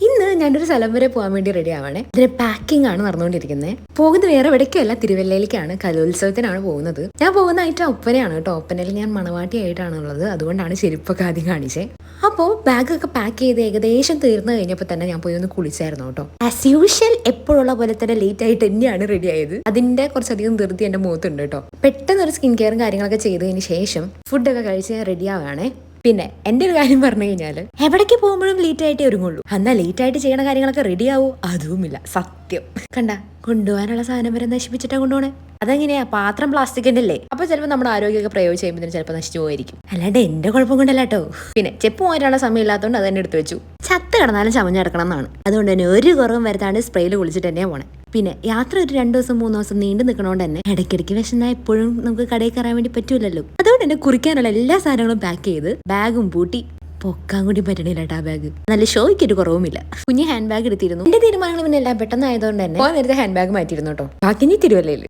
ഇന്ന് ഞാനൊരു സ്ഥലം വരെ പോകാൻ വേണ്ടി റെഡി ആവാണേ. ഇതിന് പാക്കിംഗ് ആണ് നടന്നുകൊണ്ടിരിക്കുന്നത്. പോകുന്നത് വേറെ എവിടേക്കല്ല, തിരുവല്ലയിലേക്കാണ്. കലോത്സവത്തിനാണ് പോകുന്നത്. ഞാൻ പോകുന്ന ഐറ്റം ഒപ്പനയാണ് കേട്ടോ. ഒപ്പനയിൽ ഞാൻ മണവാട്ടിയായിട്ടാണുള്ളത്. അതുകൊണ്ടാണ് ചെരുപ്പൊക്കെ ആദ്യം കാണിച്ചേ. അപ്പോൾ ബാഗൊക്കെ പാക്ക് ചെയ്ത് ഏകദേശം തീർന്നു കഴിഞ്ഞപ്പോൾ തന്നെ ഞാൻ പോയി ഒന്ന് കുളിച്ചായിരുന്നു കേട്ടോ. ആസ് യൂഷ്വൽ എപ്പോഴുള്ള പോലെ തന്നെ ലേറ്റ് ആയിട്ട് തന്നെയാണ് റെഡി ആയത്. അതിന്റെ കുറച്ചധികം ധൃതി എന്റെ മുഖത്തുണ്ട് കേട്ടോ. പെട്ടെന്ന് ഒരു സ്കിൻ കെയറും കാര്യങ്ങളൊക്കെ ചെയ്തതിന് ശേഷം ഫുഡൊക്കെ കഴിച്ച് ഞാൻ റെഡി ആവുകയാണേ. പിന്നെ എന്റെ ഒരു കാര്യം പറഞ്ഞു കഴിഞ്ഞാൽ എവിടേക്ക് പോകുമ്പോഴും ലേറ്റ് ആയിട്ടേ ഒരുങ്ങുള്ളൂ. എന്നാൽ ലേറ്റ് ആയിട്ട് ചെയ്യണ കാര്യങ്ങളൊക്കെ റെഡി ആവൂ, അതുമില്ല. സത്യം കണ്ട, കൊണ്ടുപോകാനുള്ള സാധനം വരെ നശിപ്പിച്ചിട്ടാ കൊണ്ടുപോണേ. അതെങ്ങനെയാ? പാത്രം പ്ലാസ്റ്റിക്കിന്റെ അല്ലേ? അപ്പൊ ചിലപ്പോൾ നമ്മുടെ ആരോഗ്യമൊക്കെ പ്രയോഗിച്ച് കഴിയുമ്പോൾ ചിലപ്പോൾ നശിച്ചു പോയിരിക്കും. അല്ലാണ്ട് എന്റെ കുഴപ്പം കൊണ്ടല്ല കേട്ടോ. പിന്നെ ചെപ്പ് പോകാനുള്ള സമയം ഇല്ലാത്തതുകൊണ്ട് അത് തന്നെ എടുത്തു വെച്ചു. ചത്ത് കിടന്നാലും ചമഞ്ഞ് കിടക്കണം എന്നാണ്. അതുകൊണ്ട് തന്നെ ഒരു കുറവും വരുത്താണ്ട് സ്പ്രേയിൽ കുളിച്ചിട്ട് തന്നെയാണ് പോണേ. പിന്നെ യാത്ര ഒരു 2 ദിവസം 3 ദിവസം നീണ്ടു നിൽക്കണോണ്ട് തന്നെ ഇടയ്ക്കിടയ്ക്ക് വിശന്നാൽ എപ്പോഴും നമുക്ക് കടയിൽ കയറാൻ വേണ്ടി പറ്റൂലല്ലോ. അതുകൊണ്ട് തന്നെ കുറിക്കാനുള്ള എല്ലാ സാധനങ്ങളും പാക്ക് ചെയ്ത് ബാഗും പൂട്ടി പൊക്കാൻ കൂടി പറ്റണില്ല കേട്ടോ. ആ ബാഗ് നല്ല ഷോയ്ക്ക് ഒരു കുറവുമില്ല. കുഞ്ഞ് ഹാൻഡ് ബാഗ് എടുത്തിരുന്നു. എന്റെ തീരുമാനങ്ങൾ പിന്നെ എല്ലാം പെട്ടെന്ന് ആയതുകൊണ്ട് തന്നെ നേരത്തെ ഹാൻഡ് ബാഗ് മാറ്റിയിരുന്നു കേട്ടോ. ബാക്കി ഇനി തിരുവല്ലയിൽ